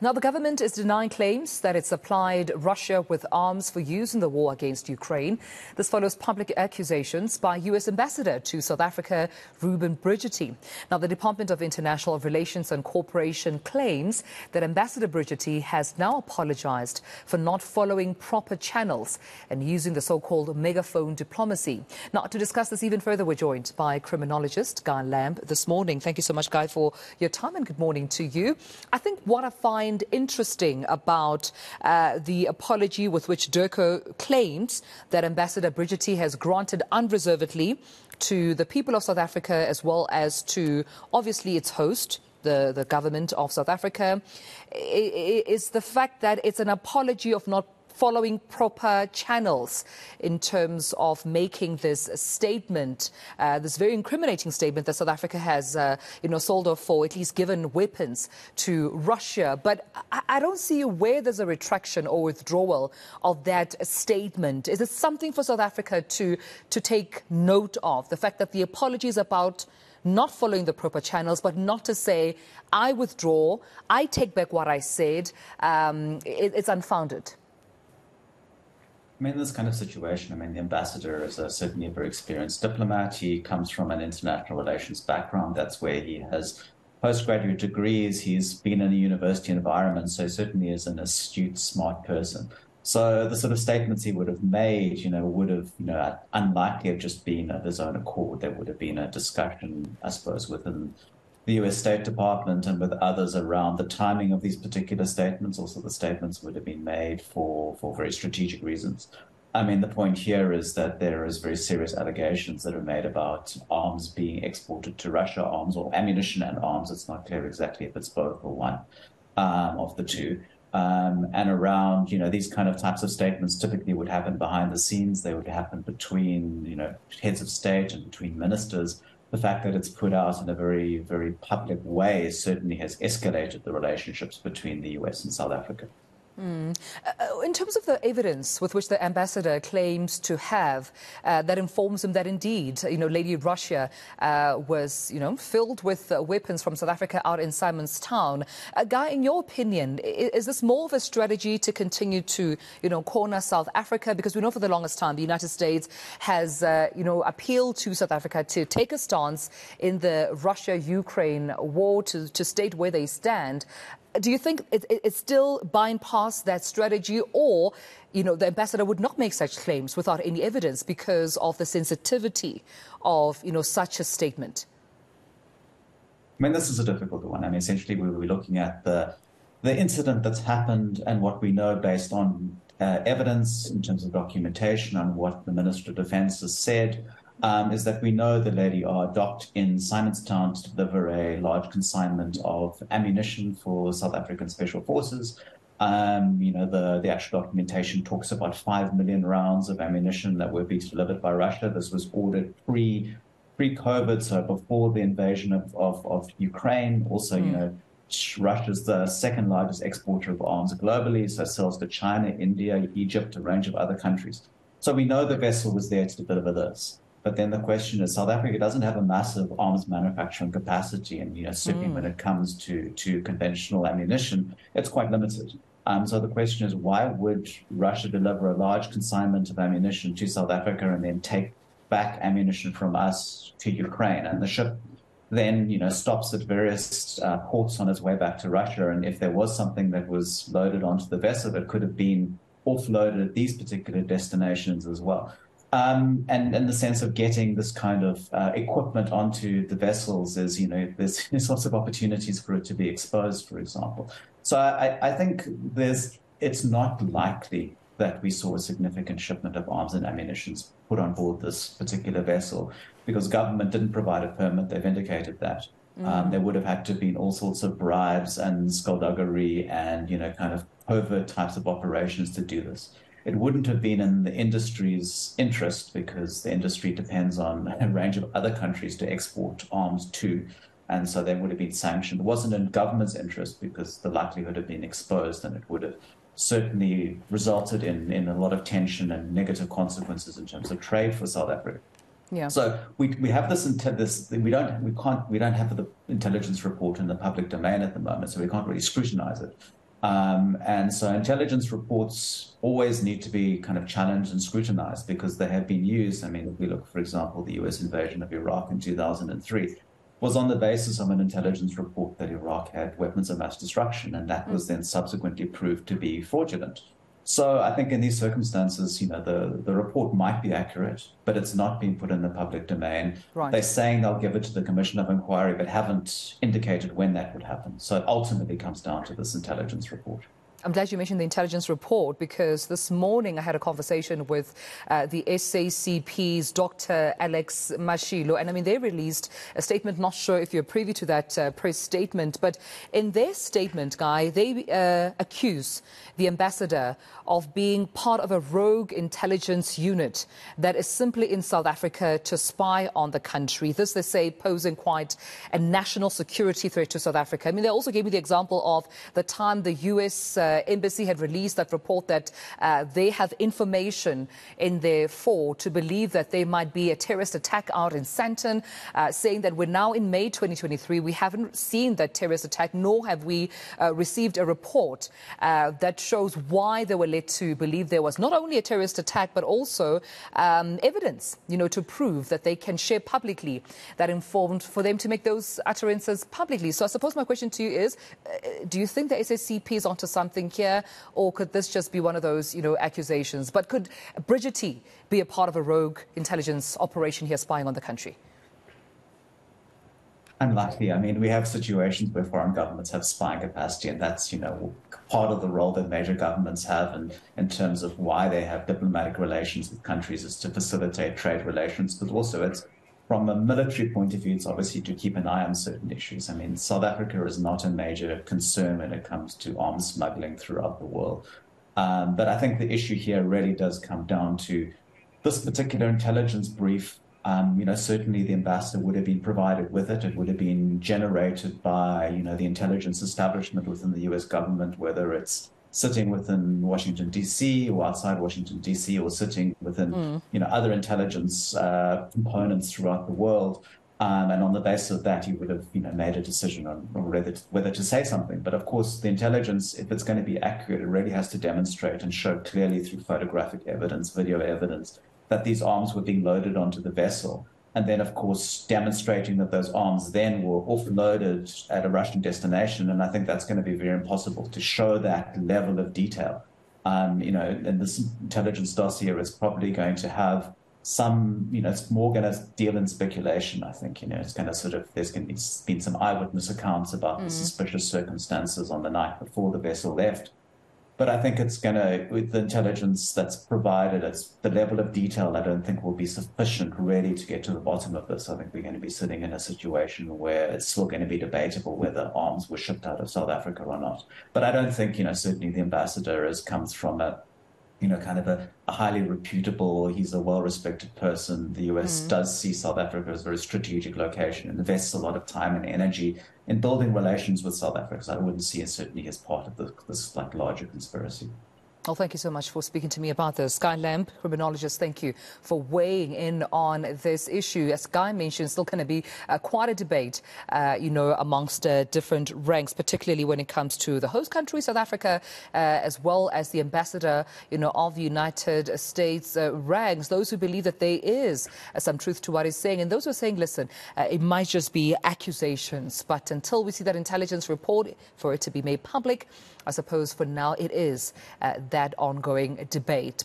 Now, the government is denying claims that it supplied Russia with arms for use in the war against Ukraine. This follows public accusations by U.S. Ambassador to South Africa Reuben Brigety. Now, the Department of International Relations and Cooperation claims that Ambassador Brigety has now apologized for not following proper channels and using the so-called megaphone diplomacy. Now, to discuss this even further, we're joined by Criminologist Guy Lamb this morning. Thank you so much, Guy, for your time, and good morning to you. I think what I find interesting about the apology with which DIRCO claims that Ambassador Brigety has granted unreservedly to the people of South Africa as well as to, obviously, its host, the government of South Africa, is the fact that it's an apology of not following proper channels in terms of making this statement, this very incriminating statement that South Africa has, sold off or at least given weapons to Russia. But I don't see where there's a retraction or withdrawal of that statement. Is it something for South Africa to take note of, the fact that the apology is about not following the proper channels, but not to say, I withdraw, I take back what I said, it's unfounded? I mean, in this kind of situation, the ambassador is certainly a very experienced diplomat. He comes from an international relations background. That's where he has postgraduate degrees. He's been in a university environment, so he certainly is an astute, smart person. So the sort of statements he would have made, would have, unlikely have just been of his own accord. There would have been a discussion, I suppose, within the U.S. State Department and with others around the timing of these particular statements. Also, the statements would have been made for very strategic reasons. The point here is that there is very serious allegations that are made about arms being exported to Russia, arms or ammunition and arms. It's not clear exactly if it's both or one of the two. And around, these kind of types of statements typically would happen behind the scenes. They would happen between, heads of state and between ministers. The fact that it's put out in a very, very public way certainly has escalated the relationships between the US and South Africa. In terms of the evidence with which the ambassador claims to have that informs him that indeed, Lady Russia was, filled with weapons from South Africa out in Simonstown. Guy, in your opinion, is this more of a strategy to continue to, corner South Africa? Because we know for the longest time the United States has, appealed to South Africa to take a stance in the Russia-Ukraine war, to state where they stand. Do you think it's still buying past that strategy, or, the ambassador would not make such claims without any evidence because of the sensitivity of, such a statement? This is a difficult one. Essentially, we were looking at the incident that's happened and what we know based on evidence in terms of documentation on what the Minister of Defence has said. Is that we know the lady are docked in Simonstown to deliver a large consignment of ammunition for South African Special Forces. The actual documentation talks about 5 million rounds of ammunition that were being delivered by Russia. This was ordered pre-COVID, so before the invasion of Ukraine. Also, Russia's the second largest exporter of arms globally, so sells to China, India, Egypt, a range of other countries. So we know the vessel was there to deliver this. But then the question is, South Africa doesn't have a massive arms manufacturing capacity, and certainly when it comes to conventional ammunition, it's quite limited. So the question is, why would Russia deliver a large consignment of ammunition to South Africa and then take back ammunition from us to Ukraine? And the ship then, stops at various ports on its way back to Russia. And if there was something that was loaded onto the vessel, it could have been offloaded at these particular destinations as well. And in the sense of getting this kind of equipment onto the vessels is, there's lots of opportunities for it to be exposed, for example. So I think it's not likely that we saw a significant shipment of arms and ammunition put on board this particular vessel because government didn't provide a permit. They've indicated that. There would have had to have been all sorts of bribes and skullduggery and, kind of covert types of operations to do this. It wouldn't have been in the industry's interest because the industry depends on a range of other countries to export arms to, and so they would have been sanctioned. It wasn't in government's interest because the likelihood of being exposed, and it would have certainly resulted in a lot of tension and negative consequences in terms of trade for South Africa. Yeah. So we have we don't have the intelligence report in the public domain at the moment, so we can't really scrutinize it. And so intelligence reports always need to be kind of challenged and scrutinized because they have been used. I mean, if we look, for example, the US invasion of Iraq in 2003 was on the basis of an intelligence report that Iraq had weapons of mass destruction, and that was then subsequently proved to be fraudulent. So I think in these circumstances, the report might be accurate, but it's not being put in the public domain. Right. They're saying they'll give it to the Commission of Inquiry, but haven't indicated when that would happen. So it ultimately comes down to this intelligence report. I'm glad you mentioned the intelligence report because this morning I had a conversation with the SACP's Dr. Alex Mashilo. And I mean, they released a statement, not sure if you're privy to that press statement, but in their statement, Guy, they accuse the ambassador of being part of a rogue intelligence unit that is simply in South Africa to spy on the country. This, they say, posing quite a national security threat to South Africa. I mean, they also gave me the example of the time the US embassy had released that report that they have information in their fore to believe that there might be a terrorist attack out in Sandton, saying that we're now in May 2023. We haven't seen that terrorist attack, nor have we received a report that shows why they were led to believe there was not only a terrorist attack, but also evidence, to prove that they can share publicly that informed for them to make those utterances publicly. So I suppose my question to you is, do you think the SACP is onto something here, or could this just be one of those, accusations? But could Brigety be a part of a rogue intelligence operation here spying on the country? Unlikely. I mean, we have situations where foreign governments have spying capacity, and that's, part of the role that major governments have in terms of why they have diplomatic relations with countries is to facilitate trade relations, but also it's from a military point of view, it's obviously to keep an eye on certain issues. I mean, South Africa is not a major concern when it comes to arms smuggling throughout the world. But I think the issue here really does come down to this particular intelligence brief. Certainly the ambassador would have been provided with it. It would have been generated by, the intelligence establishment within the US government, whether it's sitting within Washington, D.C. or outside Washington, D.C. or sitting within, other intelligence components throughout the world. And on the basis of that, he would have, made a decision on whether to say something. But of course, the intelligence, if it's going to be accurate, it really has to demonstrate and show clearly through photographic evidence, video evidence, that these arms were being loaded onto the vessel. And then, of course, demonstrating that those arms then were offloaded at a Russian destination. And I think that's going to be very impossible to show that level of detail. And this intelligence dossier is probably going to have some, it's more going to deal in speculation, I think. It's going to there's going to be been some eyewitness accounts about the suspicious circumstances on the night before the vessel left. But I think it's going to, with the intelligence that's provided, it's the level of detail I don't think will be sufficient really to get to the bottom of this. I think we're going to be sitting in a situation where it's still going to be debatable whether arms were shipped out of South Africa or not. But I don't think, certainly the ambassador comes from a, kind of a highly reputable, he's a well-respected person. The US does see South Africa as a very strategic location and invests a lot of time and energy in building relations with South Africa. So I wouldn't see it certainly as part of this larger conspiracy. Well, thank you so much for speaking to me about this. Guy Lamb, criminologist, thank you for weighing in on this issue. As Guy mentioned, still going to be quite a debate, amongst different ranks, particularly when it comes to the host country, South Africa, as well as the ambassador, of the United States ranks. Those who believe that there is some truth to what he's saying, and those who are saying, listen, it might just be accusations. But until we see that intelligence report for it to be made public, I suppose for now it is that ongoing debate.